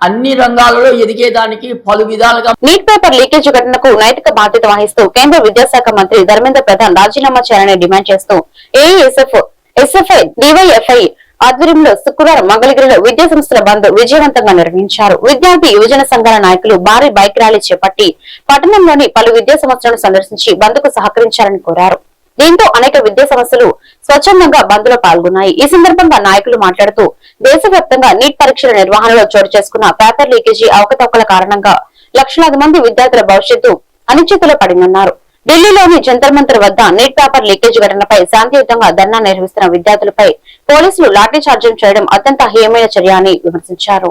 అన్ని రంగాలలో ఎదిగేదానికి పలు విధాలుగా. నీట్ పేపర్ లీకేజ్ ఘటనకు నైతిక బాధ్యత వహిస్తూ కేంద్ర విద్యాశాఖ మంత్రి ధర్మేంద్ర ప్రధాన్ రాజీనామా చేయాలని డిమాండ్ చేస్తూ ఏఐఎస్ఎఫ్, ఎస్ఎఫ్ఐ, డివైఎఫ్ఐ ఆధ్వర్యంలో శుక్రవారం మంగళగిరిలో విద్యా సంస్థల బంద్ విజయవంతంగా నిర్వహించారు. విద్యార్థి యువజన సంఘాల నాయకులు భారీ బైక్ ర్యాలీ చేపట్టి పట్టణంలోని పలు విద్యా సంస్థలను సందర్శించి బంద్ కు సహకరించాలని కోరారు. దీంతో అనేక విద్యా సంస్థలు స్వచ్ఛందంగా బంద్ లో పాల్గొన్నాయి. ఈ సందర్భంగా నాయకులు మాట్లాడుతూ దేశవ్యాప్తంగా నీట్ పరీక్షల నిర్వహణలో చోటు చేసుకున్న పేపర్ లీకేజీ అవకతవకల కారణంగా లక్షలాది మంది విద్యార్థుల భవిష్యత్తు అనిశ్చితిలో పడిందన్నారు. ఢిల్లీలోని జంతర్ మంతర్ వద్ద నీట్ పేపర్ లీకేజ్ ఘటనపై శాంతియుతంగా ధర్నా నిర్వహిస్తున్న విద్యార్థులపై పోలీసులు లాఠీ చార్జం చేయడం అత్యంత హేయమైన చర్య అని విమర్శించారు.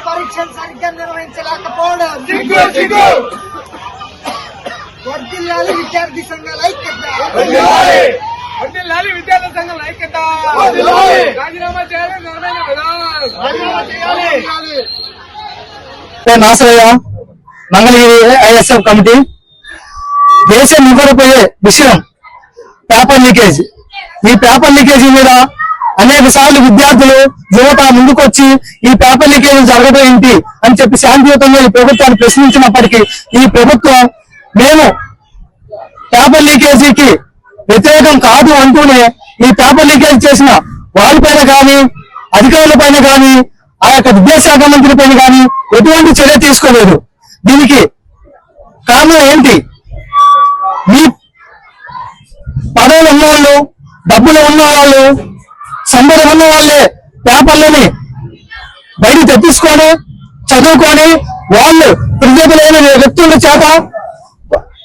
పరీక్షలు సరిగ్గా నిర్వహించలేకపోవడం, విద్యార్థి సంఘాల ఐక్యత, రాజీనామా నాసరయ్య, మంగళగిరి ఐఎస్ఎఫ్ కమిటీ. దేశం నివ్వరపోయే విషయం పేపర్ లీకేజ్. ఈ పేపర్ లీకేజీ మీద అనేక సార్లు విద్యార్థులు యువత ముందుకొచ్చి ఈ పేపర్ లీకేజ్ జరగడం ఏంటి అని చెప్పి శాంతియుతంగా ఈ ప్రభుత్వాన్ని ప్రశ్నించినప్పటికీ ఈ ప్రభుత్వం మేము పేపర్ లీకేజీకి వ్యతిరేకం కాదు అంటూనే ఈ పేపర్ లీకేజ్ చేసిన వాళ్ళపైన కానీ అధికారుల పైన కానీ ఆ యొక్క విద్యాశాఖ మంత్రి పైన కానీ ఎటువంటి చర్య తీసుకోలేదు. దీనికి కారణం ఏంటి? మీ పదవులు ఉన్నవాళ్ళు, డబ్బులు ఉన్నవాళ్ళు, సంపద ఉన్న వాళ్ళే పేపర్లని బయట తెప్పించుకొని చదువుకొని వాళ్ళు ప్రజలు లేని వ్యక్తుల చేత,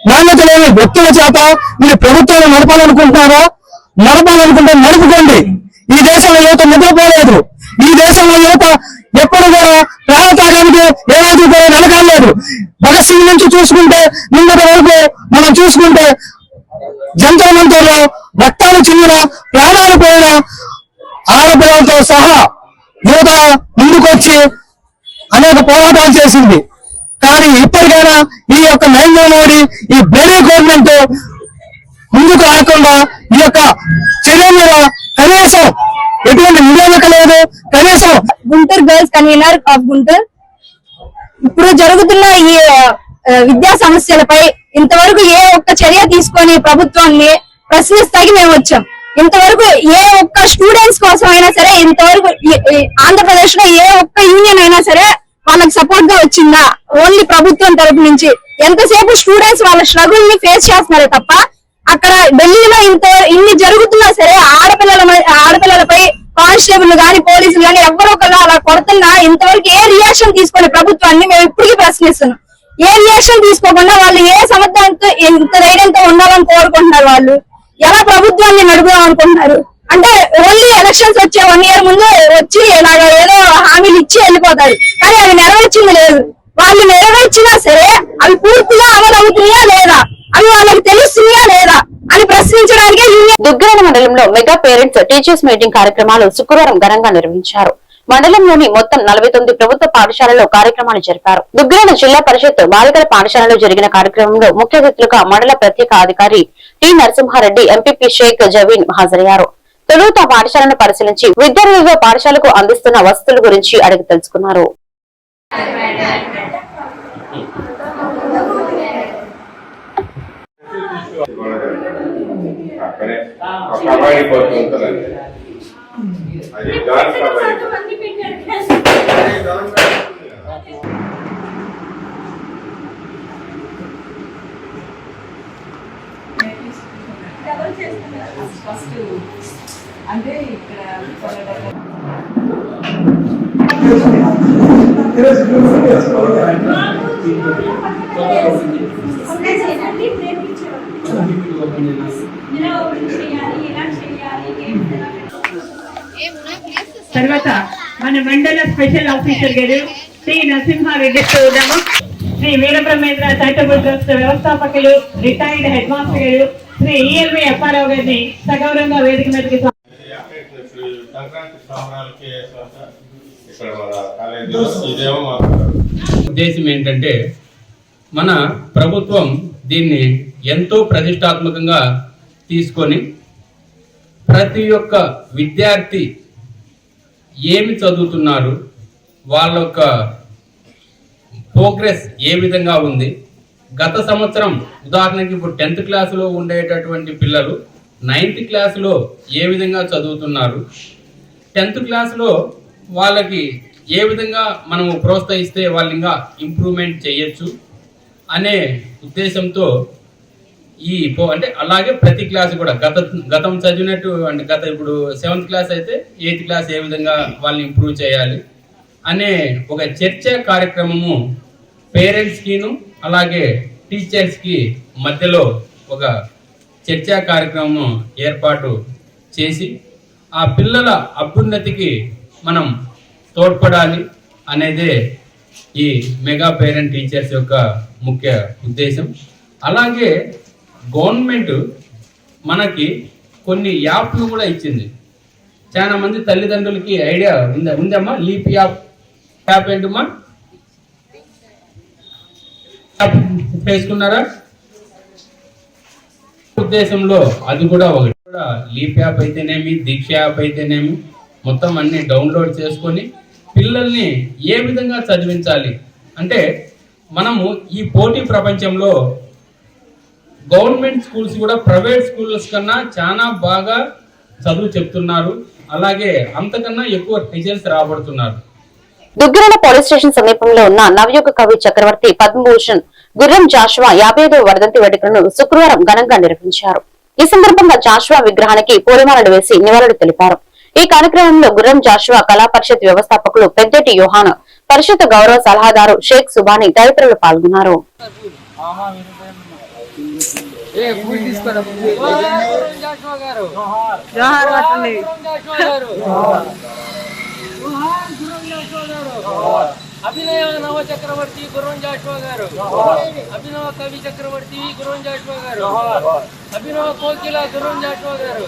నాణ్యత లేని వ్యక్తుల చేత మీరు ప్రభుత్వాన్ని నడపాలనుకుంటున్నారా? నడపాలనుకుంటే నడుపుకోండి. ఈ దేశంలో యువత నిద్రపోలేదు. ఈ దేశంలో యువత ఎప్పుడు కూడా ప్రాణత్యాగానికి ఏ రోజు కూడా వెనకాలేదు. భగత్ సింగ్ నుంచి చూసుకుంటే నిన్నటి వరకు మనం చూసుకుంటే జంతర్ మంతర్లో రక్తాలు చెందిన ప్రాణాలు పోయిన ఆడపిల్లలతో సహా యువత ముందుకొచ్చి అనేక పోరాటాలు చేసింది. కానీ ఇప్పటికైనా ఈ యొక్క నరేంద్ర మోడీ, ఈ బ్లడీ గవర్నమెంట్ ముందుకు రాకుండా ఈ యొక్క చర్య మీద కనీసం ఎటువంటి నివేదిక లేదు. కనీసం Guntur girls convener of Guntur ఇప్పుడు జరుగుతున్న ఈ విద్యా సమస్యలపై ఇంతవరకు ఏ ఒక్క చర్య తీసుకొని ప్రభుత్వాన్ని ప్రశ్నిస్తాకి మేము వచ్చాం. ఇంతవరకు ఏ ఒక్క స్టూడెంట్స్ కోసం అయినా సరే, ఇంతవరకు ఆంధ్రప్రదేశ్ లో ఏ ఒక్క యూనియన్ అయినా సరే వాళ్ళకి సపోర్ట్ గా వచ్చిందా? ఓన్లీ ప్రభుత్వం తరపు నుంచి ఎంతసేపు స్టూడెంట్స్ వాళ్ళ స్ట్రగుల్ ని ఫేస్ చేస్తున్నారే తప్ప అక్కడ ఢిల్లీలో ఇన్ని జరుగుతున్నా సరే ఆడపిల్లలపై కానిస్టేబుల్ గాని పోలీసులు గాని ఎవరో ఒకరు అలా కొడుతున్నా ఇంతవరకు ఏ రియాక్షన్ తీసుకునే ప్రభుత్వాన్ని మేము ఇప్పటికీ ప్రశ్నిస్తున్నాం. ఏ రియాక్షన్ తీసుకోకుండా వాళ్ళు ఏ సమర్థంతో ఇంత ధైర్యంతో ఉండాలని కోరుకుంటున్నారు. వాళ్ళు ఎలా ప్రభుత్వాన్ని నడుపుదాం అనుకుంటున్నారు అంటే ఓన్లీ ఎలక్షన్స్ వచ్చే 1 year ముందు వచ్చి ఇలాగ ఏదో హామీలు ఇచ్చి వెళ్ళిపోతారు. కానీ అవి నెరవేర్చింది లేదు. వాళ్ళు నెరవేర్చినా సరే అవి పూర్తిగా అమలు అవుతున్నాయా లేదా, అవి వాళ్ళకి తెలుస్తున్నాయా లేదా అని ప్రశ్నించడానికి దుగ్గరాల మండలంలో మండలంలో మెగా పేరెంట్స్ టీచర్స్ మీటింగ్ కార్యక్రమాలు శుక్రవారం ఘనంగా నిర్వహించారు. మండలంలోని మొత్తం 49 ప్రభుత్వ పాఠశాలలో కార్యక్రమాలు జరిపారు. దుగ్గరాల జిల్లా పరిషత్ బాలికల పాఠశాలలో జరిగిన కార్యక్రమంలో ముఖ్య అతిథులుగా మండల ప్రత్యేక అధికారి టి నరసింహారెడ్డి, ఎంపీపీ షేక్ జవీన్ హాజరయ్యారు. తొలుత పాఠశాలను పరిశీలించి విద్యార్థులతో పాఠశాలకు అందిస్తున్న వసతుల గురించి అడిగి తెలుసుకున్నారు. అంటే ఇక్కడ తర్వాత మన మండల స్పెషల్ ఆఫీసర్ గారు శ్రీ నరసింహారెడ్డి చూద్దాము. శ్రీ వీరబ్రహ్మేంద్ర చారిటబుల్ ట్రస్ట్ వ్యవస్థాపకులు రిటైర్డ్ హెడ్ మాస్టర్ గారు శ్రీ ఈఎల్వి అప్పారావు గారిని సగౌరవంగా వేదిక మీదకి ఉద్దేశం ఏంటంటే మన ప్రభుత్వం దీన్ని ఎంతో ప్రతిష్టాత్మకంగా తీసుకొని ప్రతి ఒక్క విద్యార్థి ఏమి చదువుతున్నారు, వాళ్ళ యొక్క ప్రోగ్రెస్ ఏ విధంగా ఉంది. గత సంవత్సరం ఉదాహరణకి ఇప్పుడు 10th క్లాసులో ఉండేటటువంటి పిల్లలు 9th క్లాసులో ఏ విధంగా చదువుతున్నారు, 10th క్లాసులో వాళ్ళకి ఏ విధంగా మనము ప్రోత్సహిస్తే వాళ్ళు ఇంకా ఇంప్రూవ్మెంట్ చేయొచ్చు అనే ఉద్దేశంతో అంటే అలాగే ప్రతి క్లాస్ కూడా గతం చదివినట్టు అంటే ఇప్పుడు 7th క్లాస్ అయితే 8th క్లాస్ ఏ విధంగా వాళ్ళని ఇంప్రూవ్ చేయాలి అనే ఒక చర్చా కార్యక్రమము పేరెంట్స్కిను అలాగే టీచర్స్కి మధ్యలో ఒక చర్చా కార్యక్రమం ఏర్పాటు చేసి ఆ పిల్లల అభ్యున్నతికి మనం తోడ్పడాలి అనేదే ఈ మెగా పేరెంట్ టీచర్స్ యొక్క ముఖ్య ఉద్దేశం. అలాగే గవర్నమెంట్ మనకి కొన్ని యాప్లు కూడా ఇచ్చింది. చాలా మంది తల్లిదండ్రులకి ఐడియా ఉందమ్మా. లీప్ యాప్ ఏంటమ్మా వేసుకున్నారా? ఉద్దేశంలో అది కూడా ఒకటి. కూడా లీప్ యాప్ అయితేనేమి, దీక్ష యాప్ అయితేనేమి మొత్తం అన్ని డౌన్లోడ్ చేసుకొని పిల్లల్ని ఏ విధంగా చదివించాలి అంటే మనము ఈ పోటీ ప్రపంచంలో గవర్నమెంట్ స్కూల్స్ కూడా ప్రైవేట్ స్కూల్స్ కన్నా చాలా బాగా చదువు చెప్తున్నారు. అలాగే అంతకన్నా ఎక్కువ రిజల్ట్స్ రాబడుతున్నారు. దుగ్గిరాల పోలీస్ స్టేషన్ సమీపంలో ఉన్న నవయుగ కవి చక్రవర్తి పద్మభూషణ్ గుర్రం జాషువా 55వ వర్ధంతి వేడుకలను శుక్రవారం ఘనంగా నిర్వహించారు. ఈ సందర్భంగా జాషువా విగ్రహానికి పూలమాలలు వేసి నివాళులు తెలిపారు. ఈ కార్యక్రమంలో గుర్రం జాషువా కళా పరిషత్ వ్యవస్థాపకులు పెద్దటి యోహాన్, పరిషత్ గౌరవ సలహాదారు షేక్ సుబాని తదితరులు పాల్గొన్నారు. అభినయ నవ చక్రవర్తి గుర్రం జాషువా గారు, అభినవ కవి చక్రవర్తి గుర్రం జాషువా గారు, అభినవ కోకిల గుర్రం జాషువా గారు.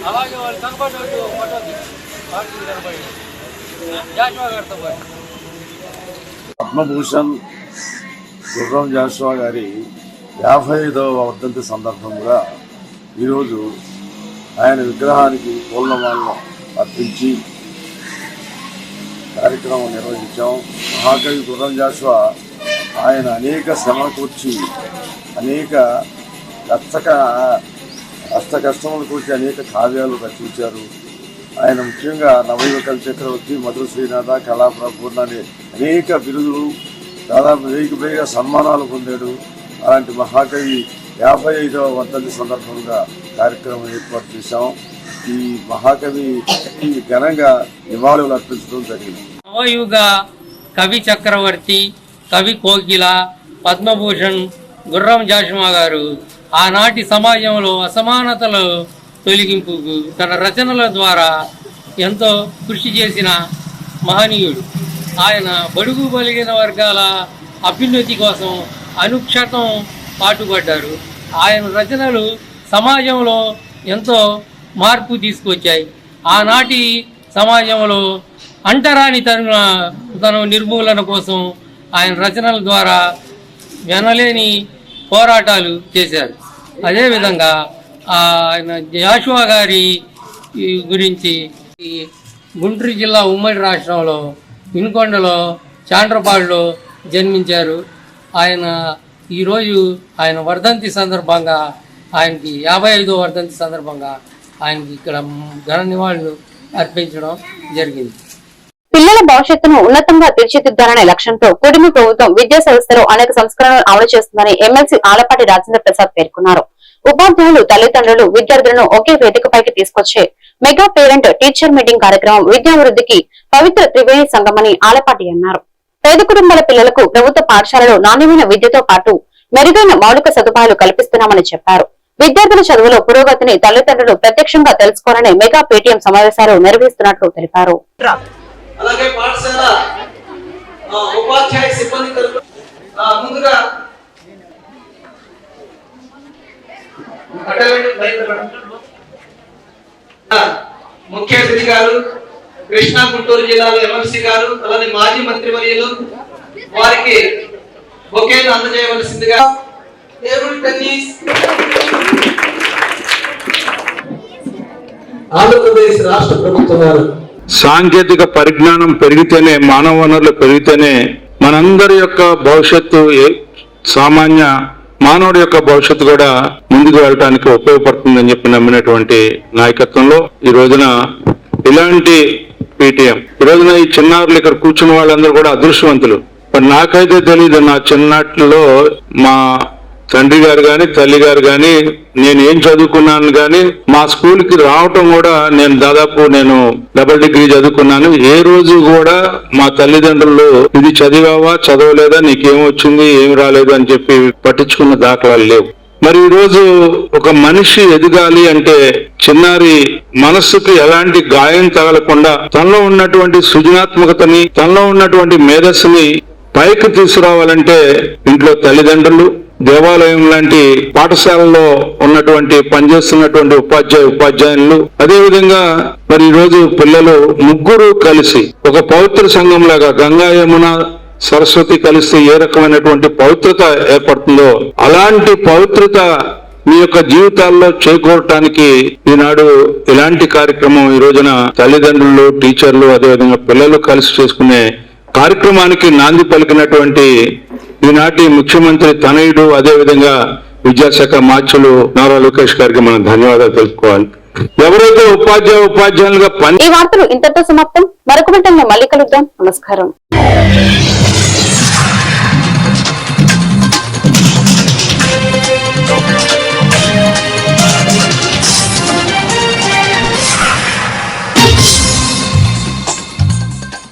అలాగే వాళ్ళు కనపడవచ్చు జాషువా గారితో పాటు. పద్మభూషణ్ గుర్రం జాషువా గారి 55వ వర్ధంతి సందర్భంగా ఈరోజు ఆయన విగ్రహానికి పూలమాలను అర్పించి కార్యక్రమం నిర్వహించాం. మహాకవి గుర్రం జాషువా ఆయన అనేక శ్రమ కూర్చి అనేక కష్టములు కూర్చి అనేక కావ్యాలు రచించారు. ఆయన ముఖ్యంగా నవయుగ కవి చక్రవర్తి, మధుర శ్రీనాథ, కళాప్రపూర్ణ అనే అనేక బిరుదులు, దాదాపు 1000కి పైగా సన్మానాలు పొందాడు. అలాంటి మహాకవి 55వ వర్ధంతి సందర్భంగా కార్యక్రమం ఏర్పాటు చేశాం. ఈ మహాకవి ఘనంగా నివాళులు అర్పించడం జరిగింది. నవయుగ కవి చక్రవర్తి, కవి కోకిల, పద్మభూషణ్ గుర్రం జాషువా గారు ఆనాటి సమాజంలో అసమానతలు తొలగింపుకు తన రచనల ద్వారా ఎంతో కృషి చేసిన మహనీయుడు. ఆయన బడుగు బలిగిన వర్గాల అభ్యున్నతి కోసం అనుక్షతం పాటుపడ్డారు. ఆయన రచనలు సమాజంలో ఎంతో మార్పు తీసుకొచ్చాయి. ఆనాటి సమాజంలో అంటరాని తన నిర్మూలన కోసం ఆయన రచనల ద్వారా వినలేని పోరాటాలు చేశారు. అదేవిధంగా ఆయన జాషువా గారి గురించి గుంటూరు జిల్లా ఉమ్మడి రాష్ట్రంలో వినుకొండలో చాండ్రపాడులో జన్మించారు. ఆయన ఈరోజు ఆయన వర్ధంతి సందర్భంగా ఆయనకి 55వ వర్ధంతి సందర్భంగా ఆయనకి ఇక్కడ ఘన నివాళులు అర్పించడం జరిగింది. పిల్లల భవిష్యత్తును ఉన్నతంగా తీర్చిదిద్దాలనే లక్ష్యంతో కుటుంబ ప్రభుత్వం విద్యా సంస్థలో అనేక సంస్కరణలు అమలు చేస్తుందని ఎమ్మెల్సీ ఆలపాటి రాజేంద్ర ప్రసాద్ పేర్కొన్నారు. ఉపాధ్యాయులు, తల్లిదండ్రులు, విద్యార్థులను ఒకే వేదికపైకి తీసుకొచ్చే మెగా పేరెంట్ టీచర్ మీటింగ్ కార్యక్రమం విద్యాభివృద్ధికి పవిత్ర త్రివేణి సంగమని ఆలపాటి అన్నారు. పేద కుటుంబాల పిల్లలకు ప్రభుత్వ పాఠశాలలో నాణ్యమైన విద్యతో పాటు మెరుగైన మౌలిక సదుపాయాలు కల్పిస్తున్నామని చెప్పారు. విద్యార్థుల చదువులో పురోగతిని తల్లిదండ్రులు ప్రత్యక్షంగా తెలుసుకోవాలని మెగా పేటీఎం సమావేశాలు నిర్వహిస్తున్నట్లు తెలిపారు. అలాగే పాఠశాల ఉపాధ్యాయ సిబ్బంది ముందుగా ముఖ్య అతిథి గారు కృష్ణా గుంటూరు జిల్లాలో ఎమ్మెల్సీ గారు అలానే మాజీ మంత్రివర్యులు వారికి బొకేను అందజేయవలసిందిగా టేబుల్ టెన్నిస్ ఆంధ్రప్రదేశ్ రాష్ట్ర ప్రభుత్వం వారు సాంకేతిక పరిజ్ఞానం పెరిగితేనే, మానవ వనరులు పెరిగితేనే మనందరి యొక్క భవిష్యత్తు, సామాన్య మానవుడి యొక్క భవిష్యత్తు కూడా ముందుకు వెళ్ళడానికి ఉపయోగపడుతుందని చెప్పి నమ్మినటువంటి నాయకత్వంలో ఈ రోజున ఇలాంటి పీటీఎం, ఈ రోజున ఈ చిన్నారులు ఇక్కడ కూర్చున్న వాళ్ళందరూ కూడా అదృష్టవంతులు. మరి నాకైతే తెలియదు, నా చిన్నట్లో మా తండ్రి గారు కానీ తల్లి గారు కానీ నేను ఏం చదువుకున్నాను కానీ మా స్కూల్కి రావటం కూడా నేను డబుల్ డిగ్రీ చదువుకున్నాను. ఏ రోజు కూడా మా తల్లిదండ్రులు ఇది చదివావా చదవలేదా, నీకేమొచ్చింది ఏమి రాలేదు అని చెప్పి పట్టించుకున్న దాఖలాలు లేవు. మరి ఈ రోజు ఒక మనిషి ఎదగాలి అంటే చిన్నారి మనస్సుకి ఎలాంటి గాయం తగలకుండా తనలో ఉన్నటువంటి సృజనాత్మకతని, తనలో ఉన్నటువంటి మేధస్సుని పైకి తీసుకురావాలంటే ఇంట్లో తల్లిదండ్రులు, దేవాలయం లాంటి పాఠశాలలో ఉన్నటువంటి పనిచేస్తున్నటువంటి ఉపాధ్యాయులు, అదేవిధంగా మరి ఈ రోజు పిల్లలు ముగ్గురు కలిసి ఒక పవిత్ర సంఘం లాగా గంగా యమున సరస్వతి కలిసి ఏ రకమైనటువంటి పవిత్రత ఏర్పడుతుందో అలాంటి పవిత్రత మీ యొక్క జీవితాల్లో చేకూరటానికి ఈనాడు ఇలాంటి కార్యక్రమం ఈ రోజున తల్లిదండ్రులు, టీచర్లు, అదేవిధంగా పిల్లలు కలిసి చేసుకునే కార్యక్రమానికి నాంది పలికినటువంటి ఈనాటి ముఖ్యమంత్రి తనయుడు, అదేవిధంగా విద్యాశాఖ మార్చులు నారా లోకేష్ గారికి మనం ధన్యవాదాలు తెలుపుకోవాలి. ఎవరైతే ఉపాధ్యాయులుగా ఈ వార్తలు ఇంతటితో సమాప్తం. మరొక వెంటనే మళ్ళీ కలుద్దాం. నమస్కారం.